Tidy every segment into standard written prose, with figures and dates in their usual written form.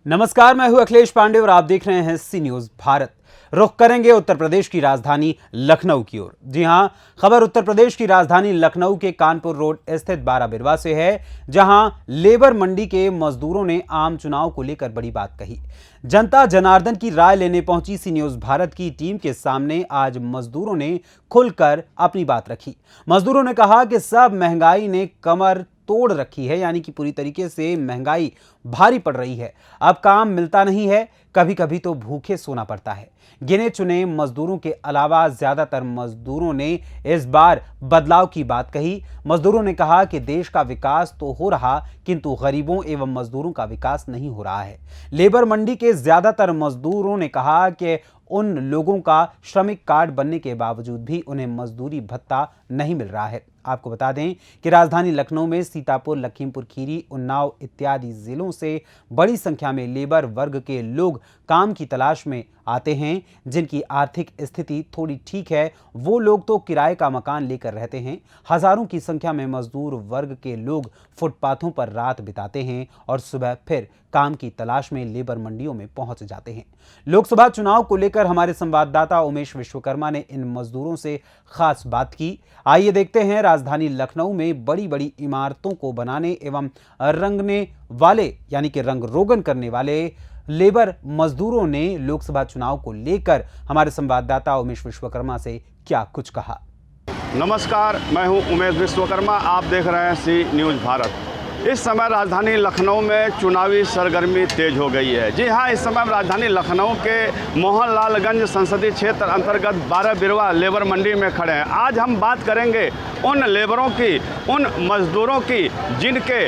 नमस्कार, मैं हूं अखिलेश पांडे और आप देख रहे हैं सी न्यूज भारत। रुख करेंगे उत्तर प्रदेश की राजधानी लखनऊ की ओर। जी हां, खबर उत्तर प्रदेश की राजधानी लखनऊ के कानपुर रोड स्थित बाराबिरवा से है, जहां लेबर मंडी के मजदूरों ने आम चुनाव को लेकर बड़ी बात कही। जनता जनार्दन की राय लेने पहुंची सी न्यूज भारत की टीम के सामने आज मजदूरों ने खुलकर अपनी बात रखी। मजदूरों ने कहा कि सब महंगाई ने कमर तोड़ रखी है, यानी कि पूरी तरीके से महंगाई भारी पड़ रही है। अब काम मिलता नहीं है, कभी कभी तो भूखे सोना पड़ता है। गिने चुने मजदूरों के अलावा ज्यादातर मजदूरों ने इस बार बदलाव की बात कही। मजदूरों ने कहा कि देश का विकास तो हो रहा, किंतु गरीबों एवं मजदूरों का विकास नहीं हो रहा है। लेबर मंडी के ज्यादातर मजदूरों ने कहा कि उन लोगों का श्रमिक कार्ड बनने के बावजूद भी उन्हें मजदूरी भत्ता नहीं मिल रहा है। आपको बता दें कि राजधानी लखनऊ में सीतापुर, लखीमपुर खीरी, उन्नाव इत्यादि जिलों से बड़ी संख्या में लेबर वर्ग के लोग काम की तलाश में आते हैं। जिनकी आर्थिक स्थिति थोड़ी ठीक है, वो लोग तो किराए का मकान लेकर रहते हैं। हजारों की संख्या में मजदूर वर्ग के लोग फुटपाथों पर रात बिताते हैं और सुबह फिर काम की तलाश में लेबर मंडियों में पहुंच जाते हैं। लोकसभा चुनाव को लेकर हमारे संवाददाता उमेश विश्वकर्मा ने इन मजदूरों से खास बात की। आइए देखते हैं। राजधानी लखनऊ में बड़ी बड़ी इमारतों को बनाने एवं रंगने वाले, यानी कि रंग रोगन करने वाले लेबर मजदूरों ने लोकसभा चुनाव को लेकर हमारे संवाददाता उमेश विश्वकर्मा से क्या कुछ कहा। नमस्कार, मैं हूं उमेश विश्वकर्मा। आप देख रहे हैं सी न्यूज़ भारत। इस समय राजधानी लखनऊ में चुनावी सरगर्मी तेज हो गई है। जी हां, इस समय राजधानी लखनऊ के मोहनलालगंज संसदीय क्षेत्र अंतर्गत बाराबिरवा लेबर मंडी में खड़े हैं। आज हम बात करेंगे उन लेबरों की, उन मजदूरों की जिनके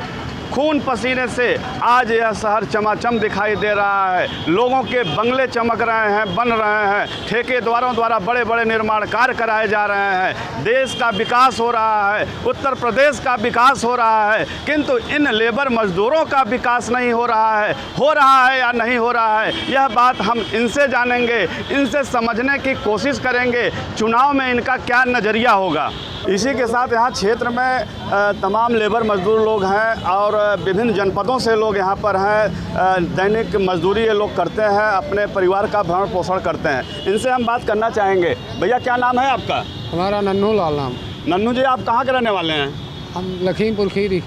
खून पसीने से आज यह शहर चमाचम दिखाई दे रहा है। लोगों के बंगले चमक रहे हैं, बन रहे हैं। ठेकेदारों द्वारा बड़े बड़े निर्माण कार्य कराए जा रहे हैं। देश का विकास हो रहा है, उत्तर प्रदेश का विकास हो रहा है, किंतु इन लेबर मजदूरों का विकास नहीं हो रहा है या नहीं हो रहा है, यह बात हम इनसे जानेंगे, इनसे समझने की कोशिश करेंगे। चुनाव में इनका क्या नज़रिया होगा। इसी के साथ यहाँ क्षेत्र में तमाम लेबर मजदूर लोग हैं और विभिन्न जनपदों से लोग यहाँ पर हैं। दैनिक मजदूरी ये लोग करते हैं, अपने परिवार का भरण पोषण करते हैं। इनसे हम बात करना चाहेंगे। भैया, क्या नाम है आपका? हमारा नन्नू लाल नाम। नन्नू जी, आप कहाँ के रहने वाले हैं? हम लखीमपुर खीरी।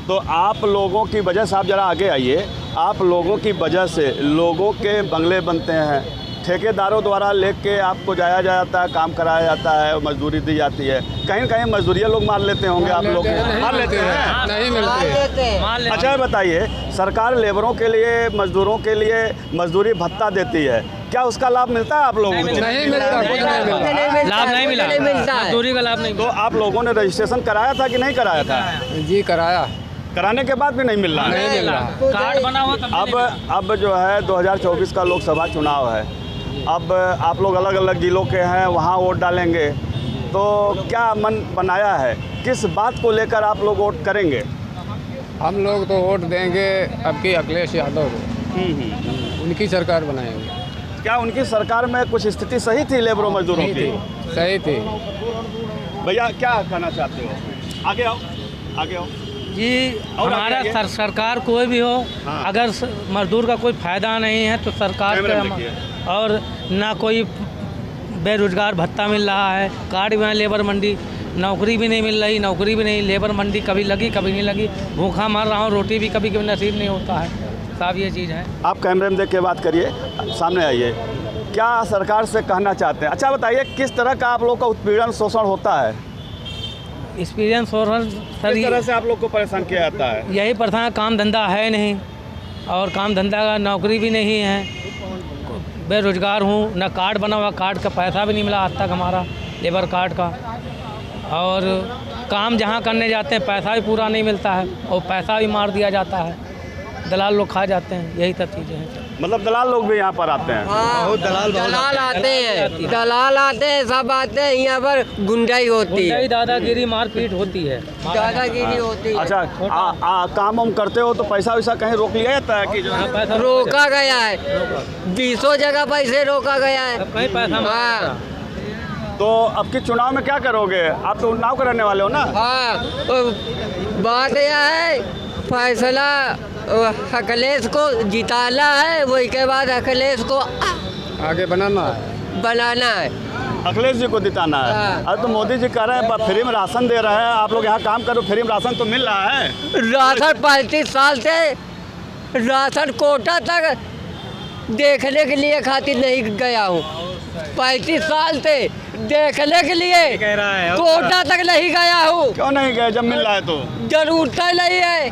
तो आप लोगों की वजह से, आप ज़रा आगे आइए। आप लोगों की वजह से लोगों के बंगले बनते हैं, ठेकेदारों द्वारा लेके आपको जाया जाता है, काम कराया जाता है, मजदूरी दी जाती है। कहीं कहीं मजदूरिया लोग मार लेते होंगे, आप लोग मार लेते हैं? नहीं मिलते। अच्छा बताइए, सरकार लेबरों के लिए, मजदूरों के लिए मजदूरी भत्ता देती है, क्या उसका लाभ मिलता है आप लोगों को? नहीं मिलता, कुछ नहीं मिलता। लाभ नहीं मिला, मजदूरी का लाभ नहीं। तो आप लोगों ने रजिस्ट्रेशन कराया था कि नहीं कराया था? जी कराया। कराने के बाद भी नहीं मिल रहा? नहीं मिल रहा। कार्ड बना हुआ तब अब जो है 2024 का लोकसभा चुनाव है। अब आप लोग अलग अलग जिलों के हैं, वहाँ वोट डालेंगे, तो क्या मन बनाया है, किस बात को लेकर आप लोग वोट करेंगे? हम लोग तो वोट देंगे अब की अखिलेश यादव को। उनकी सरकार बनाएंगे। क्या उनकी सरकार में कुछ स्थिति सही थी लेबरों मजदूरों की? सही थी। भैया, क्या कहना चाहते हो? आगे आओ, आगे आओ जी। और हमारा सरकार कोई भी हो, हाँ। अगर मजदूर का कोई फायदा नहीं है तो सरकार का, और ना कोई बेरोजगार भत्ता मिल रहा है, कार्ड भी है लेबर मंडी, नौकरी भी नहीं मिल रही, नौकरी भी नहीं, लेबर मंडी कभी लगी कभी नहीं लगी, भूखा मर रहा हूँ, रोटी भी कभी कभी नसीब नहीं होता है। साहब ये चीज़ है। आप कैमरे में देख के बात करिए, सामने आइए। क्या सरकार से कहना चाहते हैं? अच्छा बताइए, किस तरह का आप लोग का उत्पीड़न शोषण होता है? एक्सपीरियंस हो रहा सर, किस तरह से आप लोग को परेशान किया जाता है? यही परेशान, काम धंधा है नहीं, और काम धंधा का नौकरी भी नहीं है, बेरोजगार हूँ, ना कार्ड बना हुआ, कार्ड का पैसा भी नहीं मिला आज तक हमारा, लेबर कार्ड का। और काम जहाँ करने जाते हैं पैसा भी पूरा नहीं मिलता है, और पैसा भी मार दिया जाता है, दलाल लोग खा जाते हैं। यही सब चीज़ें हैं। मतलब दलाल लोग भी यहाँ पर आते हैं? बहुत दलाल आते हैं, दलाल आते हैं, सब आते हैं। यहाँ पर गुंडाई होती है, दादागिरी मारपीट होती है, दादागिरी होती है। अच्छा, काम वाम करते हो तो पैसा वैसा कहीं रोक लिया जाता है कि जो है? पैसा रोका गया है, 20 जगह पैसे रोका गया है। कहीं पैसा हाँ, तो अब के चुनाव में क्या करोगे? आप तो उन्नाव के रहने वाले हो ना? हाँ, तो बात यह है, फैसला अखिलेश को जिताना है, वही के बाद अखिलेश को आगे बनाना है। बनाना है। अखिलेश जी को जिताना है। हाँ। अब तो मोदी जी कह रहे हैं फ्री में राशन दे रहे हैं, आप लोग यहाँ काम करो, फ्री में राशन तो मिल रहा है। राशन 35 साल से राशन कोटा तक देखने के लिए खातिर नहीं गया हूँ। 35 साल से देखने के लिए कोटा तक नहीं गया हूँ। क्यों नहीं गए जब मिल रहा है तो? जरूरत नहीं है,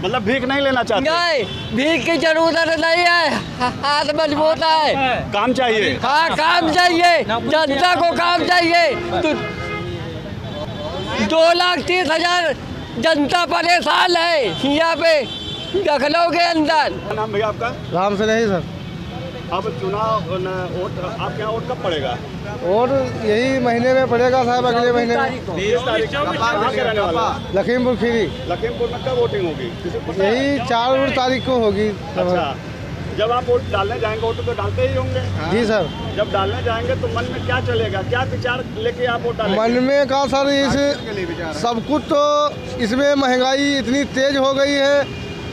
मतलब भीख नहीं लेना चाहते? नहीं भीख की जरूरत नहीं है, हाथ मजबूत है। काम चाहिए। हाँ काम चाहिए, जनता को काम चाहिए। तो 2,30,000 जनता परेशान है यहाँ पे लखनऊ के अंदर। क्या नाम भैया आपका? राम से नहीं सर। अब चुनाव वोट आपके यहाँ वोट कब पड़ेगा? और यही महीने में पड़ेगा साहब, अगले महीने में। 20 तारीख। कहाँ के रहने वाले? लखीमपुर खीरी। लखीमपुर में कब वोटिंग होगी? किसी को पता है? यही 4 तारीख को होगी। अच्छा, जब आप वोट डालने जाएंगे, वोट तो डालते ही होंगे। जी सर। जब डालने जाएंगे तो मन में क्या चलेगा, क्या विचार लेके आप वोट डालेंगे? मन में का सर, इस सब कुछ तो इसमें महंगाई इतनी तेज हो गई है,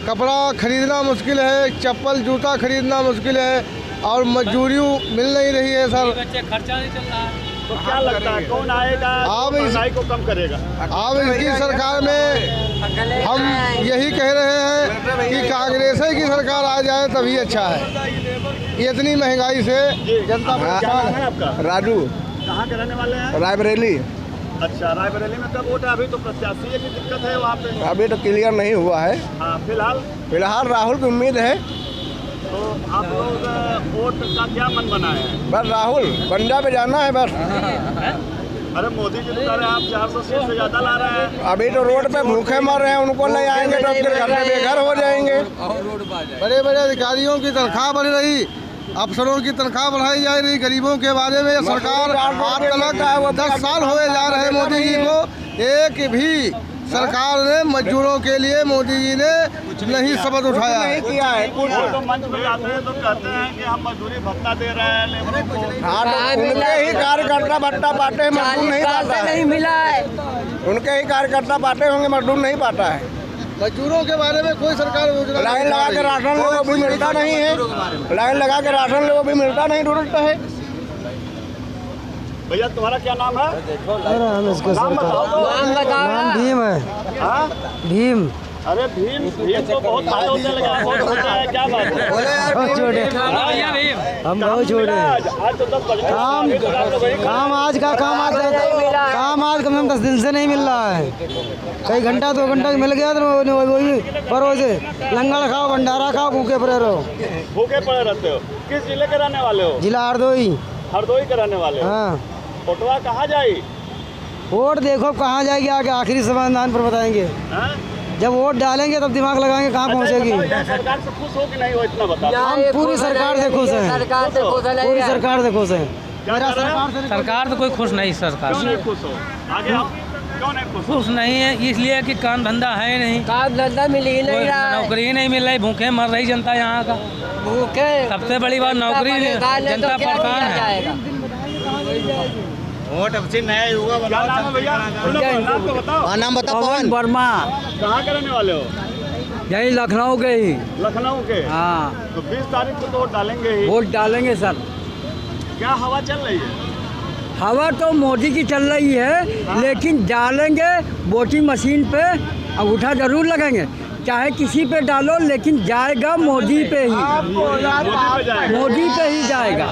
कपड़ा खरीदना मुश्किल है, चप्पल जूता खरीदना मुश्किल है, और मजदूरी मिल नहीं रही है सर। खर्चा नहीं चल रहा है। तो क्या लगता है कौन आएगा आप महंगाई को कम करेगा? अब इसकी सरकार में हम यही कह रहे हैं कि कांग्रेस की सरकार आ जाए तभी अच्छा है। इतनी महंगाई से जनता क्या नाम है आपका? राजू। कहाँ के रहने वाले हैं? रायबरेली। अच्छा, रायबरेली में कब वोट है? अभी तो प्रत्याशी की दिक्कत है वहाँ पे। अभी तो क्लियर नहीं हुआ है। हाँ, फिलहाल राहुल की उम्मीद है। तो आप लोग वोट का क्या मन बनाए हैं? बस राहुल बंडा पे जाना है बस। अरे मोदी जी तो कह रहे हैं आप 400 सीट से ज्यादा ला रहे हैं। अभी तो रोड पे भूखे मर रहे हैं, उनको नहीं आएंगे तो फिर घर में बेघर हो जाएंगे। बड़े बड़े अधिकारियों की तनख्वाह बढ़ रही, अफसरों की तनख्वाह बढ़ाई जा रही, गरीबों के बारे में सरकार आज तक 10 साल हुए जा रहे मोदी जी को, एक भी सरकार ने मजदूरों के लिए मोदी जी ने नहीं शपथ उठाया है। किया है। वो तो मंच में जाते हैं तो कहते हैं कि हम मजदूरी भत्ता दे रहे हैं लेबरों को। हाँ, तो उनके ही कार्यकर्ता भत्ता पाते हैं, मजदूर नहीं पाता है। नहीं मिला है। उनके ही कार्यकर्ता पाते होंगे, मजदूर नहीं पाता है। मजदूरों के बारे में कोई सरकार योजना लाइन लगा के राशन लो भी मिलता नहीं है। लाइन लगा के राशन लो भी मिलता नहीं, ढूंढता है। भैया तुम्हारा क्या नाम है? नाम बताओ। नाम भीम है। हाँ? भीम। अरे भीम तो बहुत भाई होने लगा, बहुत होता है, क्या बात है? हम बहुत छोटे हैं। आज तो 10 बजे काम आज कम से कम 10 दिन से नहीं मिल रहा है। कई घंटा 2 घंटा मिल गया तो वही परोसे लंगर खाओ, भंडारा खाओ, भूखे पड़े रहो। भूखे पड़े रहते हो। किस जिले के रहने वाले हो? जिला हरदोई। हरदोई के रहने वाले हो? हाँ। फोटवा कहाँ जाई? वोट देखो कहाँ जाएगी, आगे आखिरी समाधान पर बताएंगे। हाँ? जब वोट डालेंगे तब दिमाग लगाएंगे कहाँ पहुँचेगी। अच्छा, सरकार से खुश हो कि नहीं हो, इतना बताओ। हम पूरी सरकार से खुश हैं। सरकार से खुश नहीं पूरी है। सरकार से खुश हैं। क्या कह रहे हैं? सरकार तो कोई खुश नहीं, सरकार क्यों नहीं खुश हो? आगे आओ। क्यों नहीं खुश हो? खुश नहीं है, इसलिए कि काम धंधा है नहीं, काम धंधा मिल ही नहीं कोई रहा है। नौकरी ही नहीं मिल रही, भूखे मर रही जनता यहाँ का। भूखे सबसे बड़ी बात नौकरी, जनता परेशान है। वोट अब से नया युवा क्या नाम है भैया? नाम तो बताओ। नाम बताओ। पवन वर्मा। कहाँ के रहने वाले हो? यही लखनऊ के ही। लखनऊ के। हाँ, तो 20 तारीख को तो वोट डालेंगे ही। वोट डालेंगे सर। क्या हवा चल रही है? हवा तो मोदी की चल रही है, लेकिन डालेंगे वोटिंग मशीन पे अंगूठा जरूर लगेंगे, चाहे किसी पे डालो, लेकिन जाएगा मोदी पे ही। मोदी पे ही जाएगा।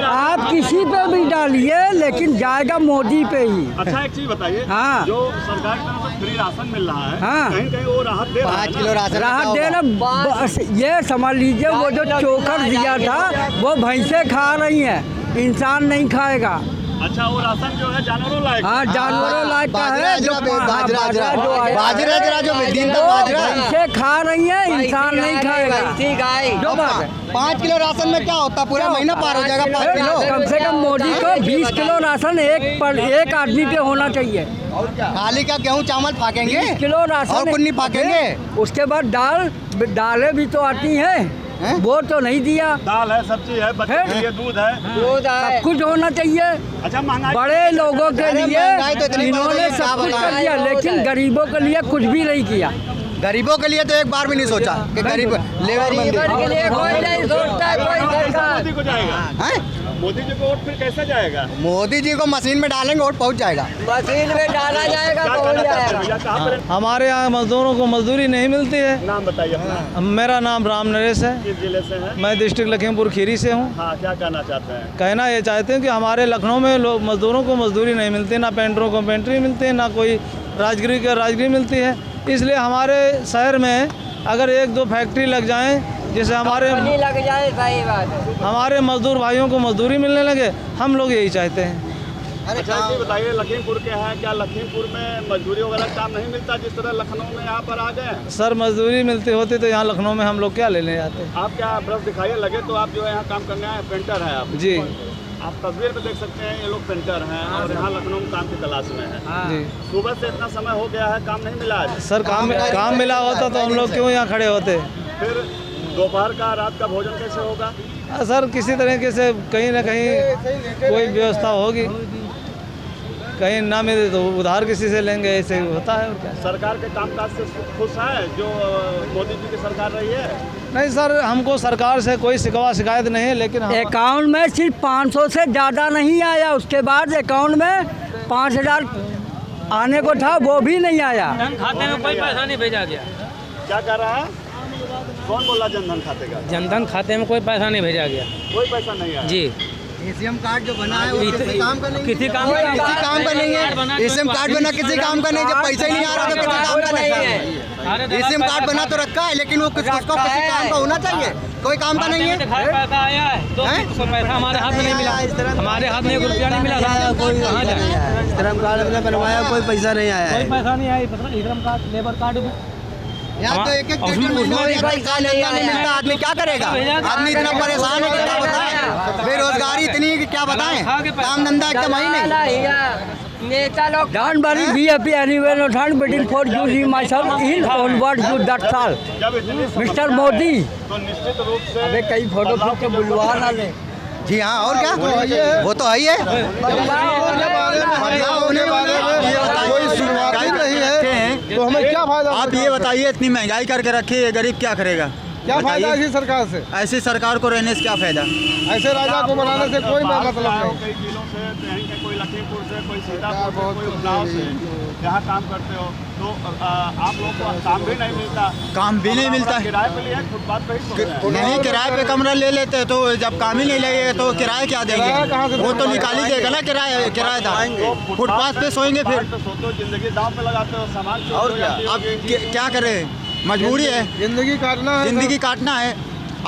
आप किसी पे भी डालिए, लेकिन जाएगा मोदी पे ही। अच्छा, एक चीज बताइए। हाँ। जो सरकार की तरफ से फ्री राशन मिल रहा है, हाँ। कहीं कहीं वो राहत दे रहा है 5 ना? किलो राशन राहत देना बस ये समझ लीजिए, वो जो चोकर दिया था वो भैंसें खा रही हैं, इंसान नहीं खाएगा। अच्छा, वो राशन जो है जानवरों लायक। हाँ, जानवरों लायक का है। जो बाजरा जो दिन तक बाजरा भैंसें खा रही हैं, इंसान नहीं खाएगा। ठीक है। जो बात है, 5 किलो राशन में क्या होता, पूरा महीना पार हो जाएगा। 5 किलो कम से कम मोदी को 20 किलो राशन एक आदमी पे होना चाहिए। खाली क्या गेहूँ चावल फाकेंगे, 20 किलो राशन और कुछ नहीं फाकेंगे। उसके बाद दालें भी तो आती हैं, वो तो नहीं दिया। दाल है, सब्जी है, बच्चों के लिए दूध है। दूध है। सब कुछ होना चाहिए। अच्छा, महंगाई बड़े लोगों के अरे लिए महंगाई तो इतनी बढ़ इन्होंने गई, क्या सब कुछ कर बताएं। दिया, लेकिन गरीबों के लिए कुछ भी नहीं किया। गरीबों के लिए तो एक बार भी नहीं सोचा कि गरीब लेबर के लिए कोई नहीं सोचता है, कोई सरकार। मोदी को जाएगा, हैं? मोदी जी को वोट फिर कैसा जाएगा? मोदी जी को मशीन में डालेंगे वोट पहुंच जाएगा। मशीन में डाला जाएगा, क्या पहुंच कहना चाहते हैं जाएगा। भैया, कहाँ पर हमारे यहाँ मजदूरों को मजदूरी नहीं मिलती है। नाम बताइए अपना, मेरा नाम राम नरेश है। किस जिले से हैं? मैं डिस्ट्रिक्ट लखीमपुर खीरी से हूँ। हाँ, क्या कहना चाहते हैं? कहना ये चाहते हैं कि हमारे लखनऊ में लोग मजदूरों को मजदूरी नहीं मिलती, ना पेंटरों को पेंटरी मिलती है, ना कोई राजगिरी मिलती है। इसलिए हमारे शहर में अगर 1-2 फैक्ट्री लग जाएं, जैसे कंपनी लग जाए, सही बात है। हमारे मजदूर भाइयों को मजदूरी मिलने लगे, हम लोग यही चाहते हैं। अच्छा ये बताइए, लखीमपुर के हैं, क्या लखीमपुर में मजदूरी वगैरह काम नहीं मिलता जिस तरह लखनऊ में यहाँ पर आ गए हैं? सर मजदूरी मिलती होती तो यहाँ लखनऊ में हम लोग क्या लेने जाते। आप क्या ब्रश दिखाइए, लगे तो आप जो है यहाँ काम करने आए, पेंटर हैं आप जी आप तस्वीर में देख सकते हैं, ये लोग पेंटर हैं और यहाँ लखनऊ में काम की तलाश में हैं। जी सुबह से इतना समय हो गया है, काम नहीं मिला आज। सर काम मिला होता तो हम लोग क्यों यहाँ खड़े होते। फिर दोपहर का, रात का भोजन कैसे होगा? सर किसी तरीके से कहीं ना कहीं कोई व्यवस्था होगी, कहीं ना मिले तो उधार किसी से लेंगे, ऐसे होता है। और क्या सरकार के कामकाज से खुश हैं जो मोदी जी की सरकार रही है? नहीं सर, हमको सरकार से कोई शिकायत नहीं है, लेकिन अकाउंट में सिर्फ 500 से ज़्यादा नहीं आया। उसके बाद अकाउंट में 5000 आने को था, वो भी नहीं आया। खाते में कोई पैसा नहीं भेजा गया। क्या कर रहा है? कौन बोला जनधन खाते का? जनधन खाते में कोई पैसा नहीं भेजा गया कोई पैसा नहीं आया। जी। एसीएम कार्ड जो बना है वो किसी काम का नहीं है। किसी काम का नहीं है। एसीएम कार्ड बना किसी काम का नहीं, जब पैसा ही नहीं आ रहा तो किसी काम का नहीं है। एसीएम कार्ड बना तो रखा है, लेकिन वो उसको किसी काम का होना चाहिए, कोई काम का नहीं है। पैसा आया है तो पैसा हमारे हाथ में नहीं मिला, हमारे हाथ में 1 रुपया नहीं मिला था। कोई कहाँ जाए? श्रम कार्ड में बनवाया, कोई पैसा नहीं आया कोई है। पैसा नहीं आया। श्रम कार्ड, लेबर कार्ड भी यहाँ तो एक नहीं मिलता, आदमी क्या करेगा? आदमी इतना परेशान है कि क्या बताएं, बेरोजगारी इतनी कि क्या बताएं, काम धंधा एकदम ही नहीं। नेता लोग डॉन बड़ी बीएपी anyway not waiting for you see myself in on what you that साल जब इतनी मिस्टर मोदी। तो निश्चित रूप से अबे कई फोटो खींच के बुलवा ना ले। जी हाँ, और क्या, वो तो है ही है। कोई शुरुआत ही नहीं है तो हमें क्या फायदा? आप ये बताइए, इतनी महंगाई करके रखी है, गरीब क्या करेगा? क्या फायदा ऐसी सरकार से? ऐसी सरकार को रहने से क्या फायदा? ऐसे राजा को बनाने से कोई मतलब नहीं। कई जिलों से कहीं के, कोई लखीमपुर से, कोई सीतापुर से, कोई उन्नाव से यहाँ काम करते हो तो आप लोग को काम भी नहीं मिलता। काम भी नहीं मिलता है। किराए पे लिया, फुटपाथ पे ही सो रहे हैं। नहीं, किराए पे कमरा ले लेते तो जब काम ही नहीं लगेगा तो किराया क्या देंगे? वो तो निकाल ही देगा ना किराएदार। फुटपाथ पे सोएंगे फिर। सोचो, जिंदगी दांव पे लगाते हो, सामान चोरी और हो क्या, जाती अब होगी। क्या करें, मजबूरी है, जिंदगी काटना है। जिंदगी काटना है।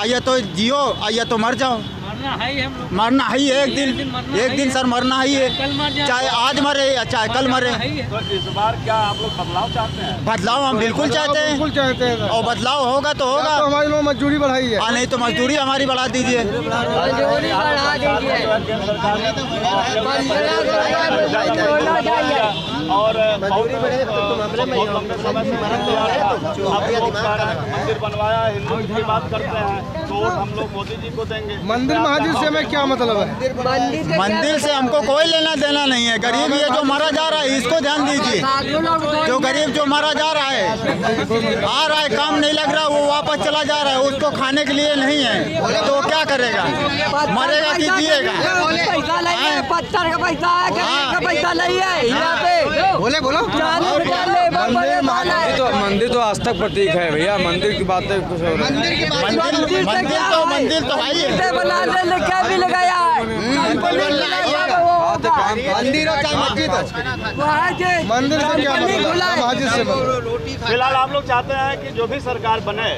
आइए तो जियो, आइए तो मर जाओ। मरना है ही हम लोग। मरना है ही है, एक दिन सर मरना ही कल मर है, जाए। चाहे आज मरे या चाहे कल मरे। तो इस बार क्या आप लोग बदलाव चाहते हैं? बदलाव हम बिल्कुल चाहते हैं, बिल्कुल चाहते हैं। और बदलाव होगा तो होगा, तो हमारी लोग मजदूरी बढ़ाई है। नहीं तो मजदूरी हमारी बढ़ा दीजिए। मजदूरी बढ़ा दीजिए। केंद्र सरकार और बहुत लंबे समय से मंदिर बनवाया, हिंदू की बात करते हैं तो वोट हम लोग मोदी जी को देंगे। मंदिर मस्जिद से हमें क्या मतलब है? मंदिर से हमको कोई लेना देना नहीं है। गरीब ये जो मारा जा रहा है इसको ध्यान दीजिए। जो गरीब जो मारा जा रहा है, आ रहा है, काम नहीं लग रहा, वो वापस चला जा रहा है, उसको खाने के लिए नहीं है तो क्या करेगा? मरेगा कि जिएगा? पैसा नहीं है, पत्थर का पैसा है, गरीब का पैसा नहीं है। यहाँ पे बोलो मंदिर तो आस्था प्रतीक है भैया, मंदिर की बातें कुछ और है। मंदिर तो है ही है। बनाने ले क्या भी लगाया है। मंदिर और चाहे मस्जिद हो। मंदिर से क्या मतलब? मस्जिद से मतलब। फिलहाल आप लोग चाहते हैं कि जो भी सरकार बने,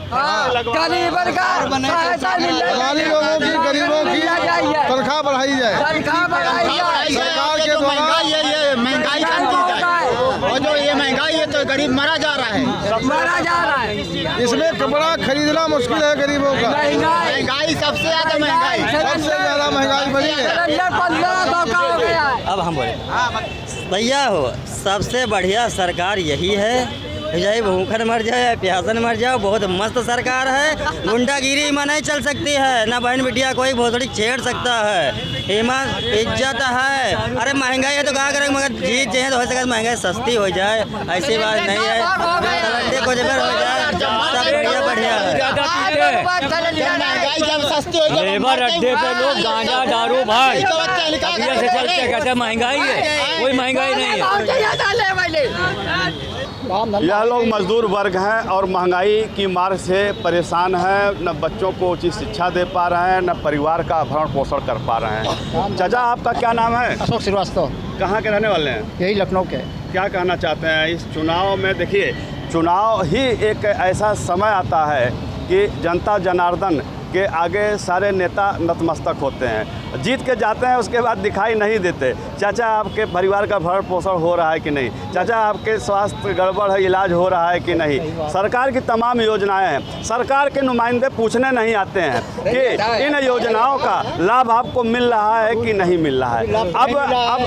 गरीबन का सहायता मिले, हमारी लोगों की, गरीबों की तनख्वाह बढ़ाई जाए। तनख्वाह बढ़ाई जाए। सरकार के द्वारा महंगाई है, ये महंगाई कम की जाए। और जो ये महंगाई है तो गरीब मरा जा रहा है, मारा जा रहा है। इसमें कपड़ा खरीदना मुश्किल है गरीबों का। महंगाई सबसे ज्यादा महंगाई। सबसे ज्यादा महंगाई बढ़ी है। 1500 का हो गया है। अब हम बोले भैया हो, सबसे बढ़िया सरकार यही है चाहे भूखन मर जाए प्यासन मर जाओ, बहुत मस्त सरकार है। गुंडागिरी में नहीं चल सकती है, ना बहन बिटिया कोई भोसड़ी छेड़ सकता है। इज्जत है। अरे महंगाई है तो क्या करेंगे, मगर जीत चाहिए तो हो सके महंगाई सस्ती हो जाए, ऐसी बात नहीं है। को जबर हो जाए, सब बढ़िया है। लेबर अड्डे पे लोग गांजा दारू भाई से चलते कहते महंगाई है, कोई महंगाई नहीं है। यह लोग मजदूर वर्ग हैं और महंगाई की मार से परेशान हैं, न बच्चों को उचित शिक्षा दे पा रहे हैं, न परिवार का भरण पोषण कर पा रहे हैं। चाचा आपका क्या नाम है? अशोक श्रीवास्तव। कहाँ के रहने वाले हैं? यही लखनऊ के। क्या कहना चाहते हैं इस चुनाव में? देखिए, चुनाव ही एक ऐसा समय आता है कि जनता जनार्दन के आगे सारे नेता नतमस्तक होते हैं, जीत के जाते हैं, उसके बाद दिखाई नहीं देते। चाचा आपके परिवार का भरण पोषण हो रहा है कि नहीं? चाचा आपके स्वास्थ्य गड़बड़ है, इलाज हो रहा है कि नहीं? सरकार की तमाम योजनाएं हैं, सरकार के नुमाइंदे पूछने नहीं आते हैं कि इन योजनाओं का लाभ आपको मिल रहा है कि नहीं मिल रहा है।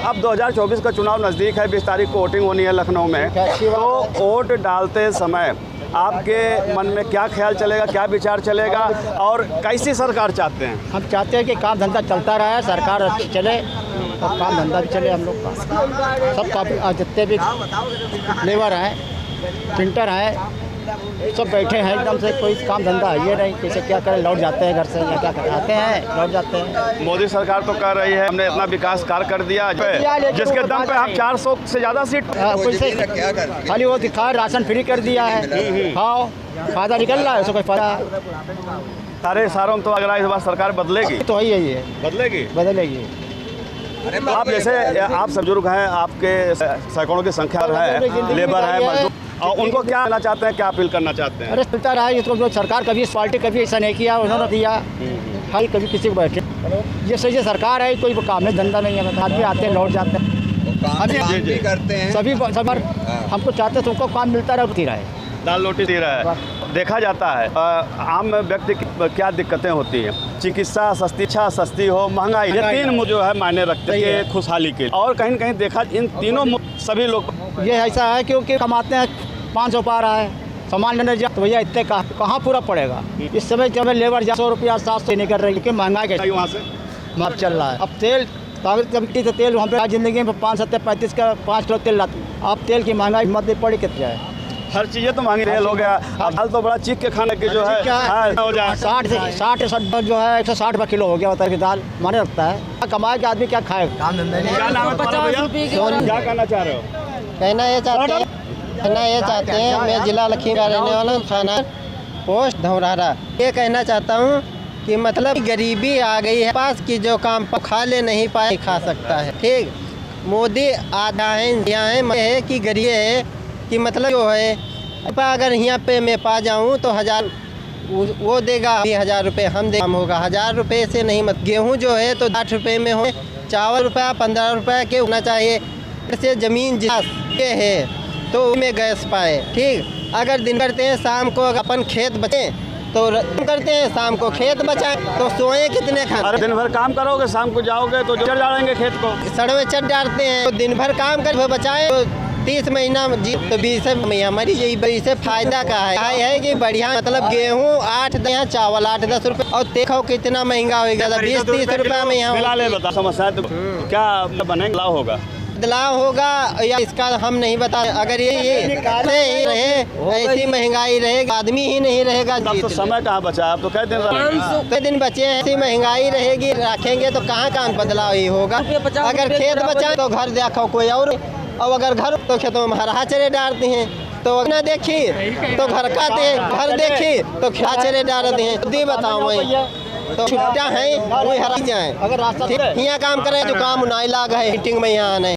अब 2024 का चुनाव नज़दीक है, 20 तारीख को वोटिंग होनी है लखनऊ में, तो वोट डालते समय आपके मन में क्या ख्याल चलेगा, क्या विचार चलेगा और कैसी सरकार चाहते हैं? हम चाहते हैं कि काम धंधा चलता रहे, सरकार चले और काम धंधा भी चले हम लोग का। सब का जितने भी लेबर हैं, प्रिंटर हैं, सब बैठे हैं एकदम से, कोई काम धंधा है ये नहीं। कैसे क्या करें, लौट जाते हैं घर से या क्या करें, आते हैं लौट जाते हैं। मोदी सरकार तो कर रही है, हमने इतना विकास कार्य कर दिया जिसके दम पे हम 400 से ज़्यादा सीट खाली वो दिखा, राशन फ्री कर दिया है, खाओ, फायदा निकल रहा है, उसको कोई फायदा। सारे इशारों में तो अगर इस बार सरकार बदलेगी तो वही है, ये बदलेगी। तो आप जैसे आप सब बुजुर्ग हैं, आपके सैकड़ों की संख्या है, लेबर है, मजदूर, और उनको क्या कहना चाहते हैं, क्या अपील करना चाहते हैं? अरे चलता रहा इसको, जो सरकार कभी इस पार्टी कभी ऐसा नहीं किया, उन्होंने दिया खाली, कभी किसी को बैठे। ये सही सरकार है, कोई काम है धंधा नहीं है, आदमी आते हैं लौट जाते हैं, अभी करते हैं सभी हमको चाहते तुमको काम मिलता रहे, दाल रोटी दे रहा है। देखा जाता है आम व्यक्ति की क्या दिक्कतें होती हैं, चिकित्सा सस्ती, शिक्षा सस्ती हो, महंगाई, ये तीन जो है मायने रखते हैं खुशहाली के। और कहीं न कहीं देखा इन तीनों सभी लोग, ये ऐसा है क्योंकि कमाते हैं 500 पा रहा है, सामान लेने जाए तो भैया इतने कहाँ पूरा पड़ेगा। इस समय जब लेबर 100 रुपया 700 नहीं कर रही, क्योंकि महंगाई के वहाँ से माप चल रहा है। अब तेल तो तेल हम ज़िंदगी में 5-7-35 का 5 किलो तेल लाते, अब तेल की महंगाई मत पड़ी कितनी है, हर चीज़ें तो महंगी हो गया। अब दाल तो बड़ा चीख के खाने की जो है हो जाए 60 जो है 160 रुपये किलो हो गया, होता है कि दाल माने रखता है। कमाए के आदमी क्या खाएगा? क्या कहना चाह रहे हो? कहना ये चाहते हैं मैं जिला लखीमपुर का रहने वाला हूँ, थाना पोस्ट धौरारा। ये कहना चाहता हूँ कि मतलब गरीबी आ गई है पास की, जो काम खा ले नहीं पाए खा सकता है। ठीक, मोदी आधा है कि गरीब है कि मतलब जो है अगर यहाँ पे मैं पा जाऊँ तो 1000 वो देगा, 1000 रुपये हम देगा, होगा 1000 रुपये से नहीं। मत गेहूँ जो है तो 60 रुपये में हो, चावल रुपया 15 रुपये के होना चाहिए। से ज़मीन ये है तो में गैस पाए। ठीक, अगर दिन करते हैं शाम को अपन खेत बचे तो करते हैं, शाम को खेत बचाएं तो सोए कितने खाते? दिन भर काम करोगे, शाम को जाओगे तो चढ़ जाएंगे खेत को, सड़वे चढ़ डालते हैं। तो दिन भर काम कर बचाएं तो 30 महीना जी तो 20 महीना मरी जाइए। इससे फायदा का है कि बढ़िया मतलब गेहूँ 8 चावल 8-10 रुपये, और देखो कितना महंगा हो गया, 20-30 रुपये में यहाँ समस्या। तो क्या बनेगा, होगा बदलाव होगा या इसका हम नहीं बता। अगर ये रहे ऐसी महंगाई रहेगी, आदमी ही नहीं रहेगा। तब तो समय कहाँ बचा, अब तो कई दिन बचे हैं, ऐसी महंगाई रहेगी, रखेंगे तो कहाँ बदलाव ही होगा। अगर खेत बचा तो घर देखो कोई और अगर घर तो खेतों में हरा चरे डालते हैं, तो न देखी तो घर काते हैं, घर देखी तो हरा चरे डालते हैं। खुद ही बताओ वही तो छुट्टा है वही हरा जाए। अगर रास्ता यहाँ काम करें तो काम उनाई लाग है, मीटिंग में यहाँ आने।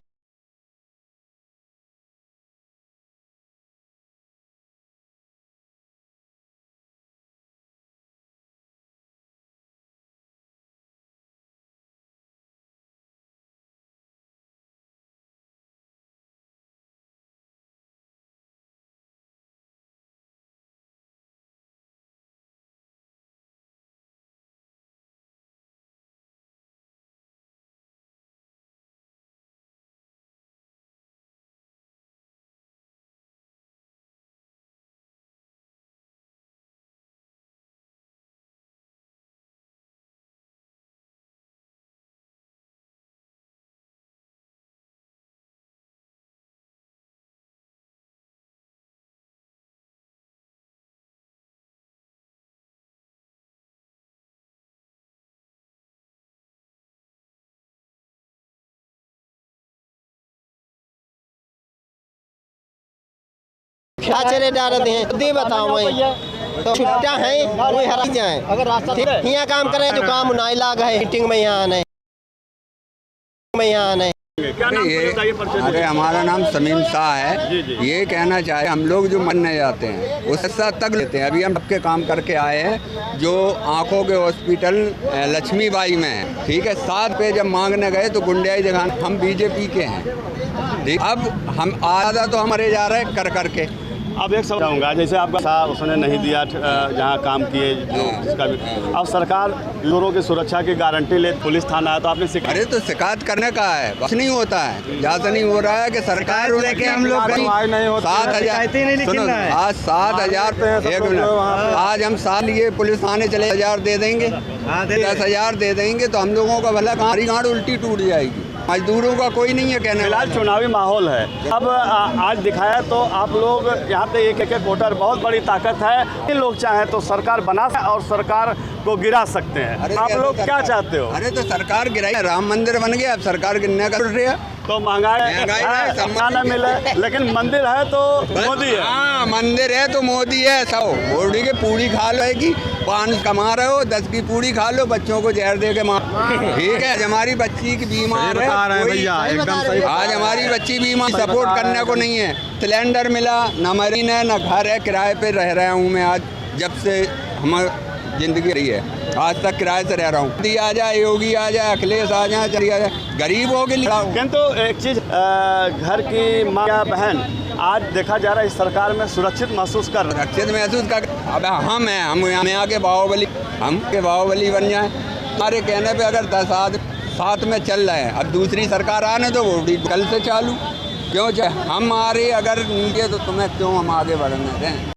छाछरे डाल दिए दी बताओ वही तो छुट्टा है वही हरा जाए अगर रास्ता यहाँ काम करे जो काम नहीं लाग है मीटिंग में यहाँ आने क्या नाम बताइए परिचय दीजिए। अरे हमारा नाम समीम शाह है। ये कहना चाहे हम लोग जो मरने जाते हैं उसके साथ तक लेते हैं। अभी हम सबके काम करके आए हैं जो आंखों के हॉस्पिटल लक्ष्मीबाई में है, ठीक है। 7 पे जब मांगने गए तो गुंडियाई दिखान हम बीजेपी के हैं, ठीक। अब हम आधा तो हमारे जा रहे हैं कर करके। अब एक समझाऊंगा, जैसे आपका साथ उसने नहीं दिया जहाँ काम किए जो जिसका भी, अब सरकार लोगों की सुरक्षा की गारंटी ले, पुलिस थाना है तो आपने अरे तो शिकायत करने का है, बस नहीं होता है। ज़्यादा नहीं हो रहा है कि सरकार लेके हम लोग 7,000 सुनो, आज 7,000 एक मिनट, आज हम साल ये पुलिस थाने चले 1,000 दे देंगे, 10,000 दे देंगे तो हम लोगों का भला हमारी गांड उल्टी टूट जाएगी। मजदूरों का कोई नहीं है कहने। फिलहाल चुनावी माहौल है। अब आज दिखाया तो आप लोग यहाँ पे एक एक वोटर बहुत बड़ी ताकत है। इन लोग चाहें तो सरकार बना और सरकार को गिरा सकते हैं। आप लोग क्या चाहते हो? अरे तो सरकार गिराई, राम मंदिर बन गया, अब सरकार गिरने का रही है तो महंगाई सम्मान न मिले, लेकिन मंदिर है तो मोदी है। हाँ मंदिर है तो मोदी है। सब मोदी की पूड़ी खा लो, 5 कमा रहे हो, 10 की पूड़ी खा लो, बच्चों को जहर दे के मार, ठीक है। हमारी बच्ची की बीमार है भैया, एकदम सही। आज हमारी बच्ची बीमार, सपोर्ट करने को नहीं है। सिलेंडर मिला न, मरीन है न घर है, किराए पे रह रहा हूँ मैं। आज जब से हमारी जिंदगी रही है आज तक किराए से रह रहा हूँ। मोदी आ जाए, योगी आ जाए, अखिलेश आ जाए, चली आ जाए, गरीबों के लिए। किंतु एक चीज़, घर की माँ या बहन आज देखा जा रहा है इस सरकार में सुरक्षित महसूस कर अब हम हैं, हम यहाँ आके बाहुबली, हम के बाहुबली बन जाए। हमारे कहने पे अगर 10 आदमी साथ में चल रहे हैं, अब दूसरी सरकार आने तो वो कल से चालू क्यों चाहे हम आ रहे अगर नीचे तो तुम्हें क्यों हम आगे बढ़ने दें।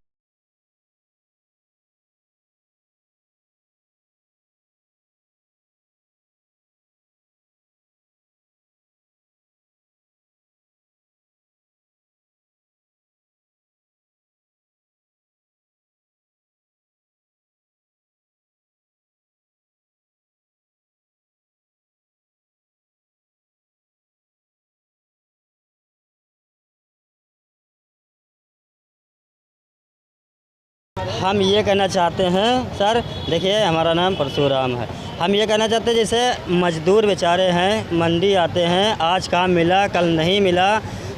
हम ये कहना चाहते हैं सर, देखिए हमारा नाम परशुराम है। हम ये कहना चाहते हैं जैसे मजदूर बेचारे हैं, मंडी आते हैं, आज काम मिला कल नहीं मिला,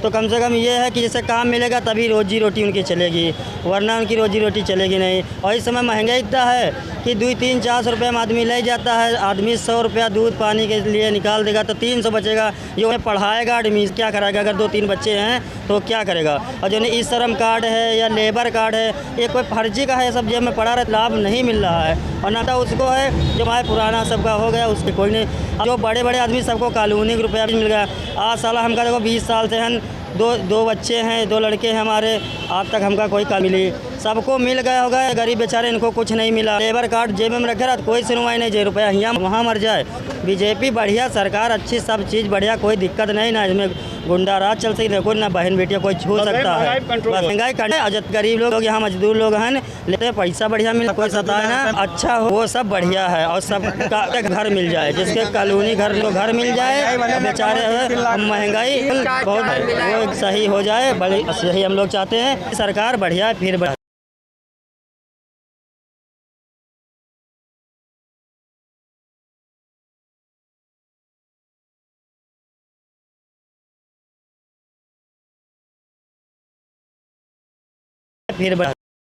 तो कम से कम ये है कि जैसे काम मिलेगा तभी रोजी रोटी उनकी चलेगी, वरना उनकी रोजी रोटी चलेगी नहीं। और इस समय महंगाई इतना है कि 200-300-400 रुपये में आदमी ले जाता है। आदमी 100 रुपया दूध पानी के लिए निकाल देगा तो 300 बचेगा। ये उन्हें पढ़ाएगा आदमी, क्या कराएगा? अगर 2-3 बच्चे हैं तो क्या करेगा? और जो ई श्रम कार्ड है या लेबर कार्ड है, ये कोई फर्जी का है, सब जेब में पड़ा रहे, लाभ नहीं मिल रहा है। और ना तो उसको है जो हमारे पुराना सबका हो गया उसके कोई नहीं। जो बड़े बड़े आदमी सबको कॉलोनी का रुपया भी मिल गया। आज साला हमका देखो 20 साल से हैं, दो बच्चे हैं, 2 लड़के हैं हमारे, आज तक हमका कोई काम मिली, सबको मिल गया होगा। गरीब बेचारे इनको कुछ नहीं मिला। लेबर कार्ड जेब में रखे रहा तो कोई सुनवाई नहीं, 1 रुपया यहाँ वहाँ मर जाए। बीजेपी बढ़िया सरकार, अच्छी सब चीज़ बढ़िया, कोई दिक्कत नहीं ना इसमें गुंडा राज चल सकती, देखो ना बहन बेटियाँ कोई छू सकता है। महंगाई करने अजत गरीब लोग यहाँ मजदूर लोग हैं, लेते पैसा बढ़िया मिल, कोई सताए ना, अच्छा हो, वो सब बढ़िया है। और सब का घर मिल जाए, जिसके कॉलोनी घर मिल जाए, बेचारे महंगाई बहुत सही हो जाए, बड़ी सही हम लोग चाहते हैं। सरकार बढ़िया फिर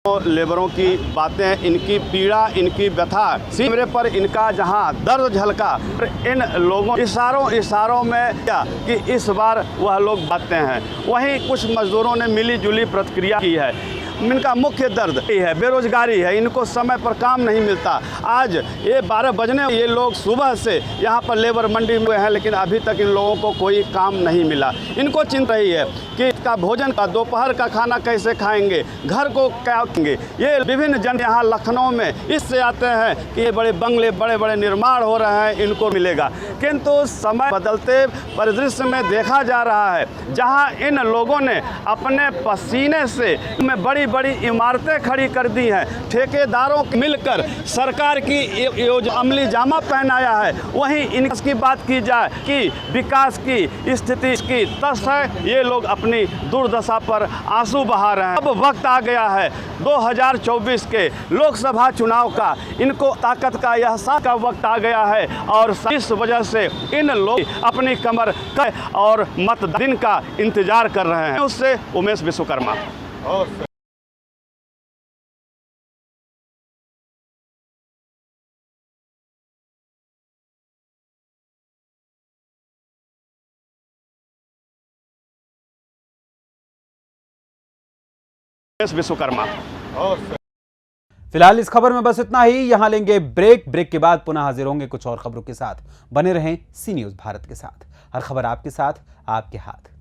लेबरों की बातें, इनकी पीड़ा, इनकी व्यथा, चेहरे पर इनका जहां दर्द झलका, इन लोगों इशारों में क्या कि इस बार वह लोग बातें हैं। वहीं कुछ मजदूरों ने मिली जुली प्रतिक्रिया की है। इनका मुख्य दर्द ये है, बेरोजगारी है, इनको समय पर काम नहीं मिलता। आज ये 12 बजने, ये लोग सुबह से यहाँ पर लेबर मंडी में हैं, लेकिन अभी तक इन लोगों को कोई काम नहीं मिला। इनको चिंता रही है कि इसका भोजन का, दोपहर का खाना कैसे खाएंगे, घर को क्या खाएंगे। ये विभिन्न जन यहाँ लखनऊ में इससे आते हैं कि ये बड़े बंगले, बड़े बड़े निर्माण हो रहे हैं, इनको मिलेगा। किंतु समय बदलते परिदृश्य में देखा जा रहा है, जहाँ इन लोगों ने अपने पसीने से में बड़ी इमारतें खड़ी कर दी हैं, ठेकेदारों को मिलकर सरकार की अमली जामा पहनाया है। वहीं इनकी बात की जाए कि विकास की स्थिति की तस है, ये लोग अपनी दुर्दशा पर आंसू बहा रहे हैं। अब वक्त आ गया है 2024 के लोकसभा चुनाव का, इनको ताकत का एहसास का वक्त आ गया है और इस वजह से इन लोग अपनी कमर और मतदान का इंतजार कर रहे हैं। उससे उमेश विश्वकर्मा। विश्वकर्मा। फिलहाल इस खबर में बस इतना ही। यहां लेंगे ब्रेक के बाद पुनः हाजिर होंगे कुछ और खबरों के साथ। बने रहें सी न्यूज़ भारत के साथ। हर खबर आपके साथ, आपके हाथ।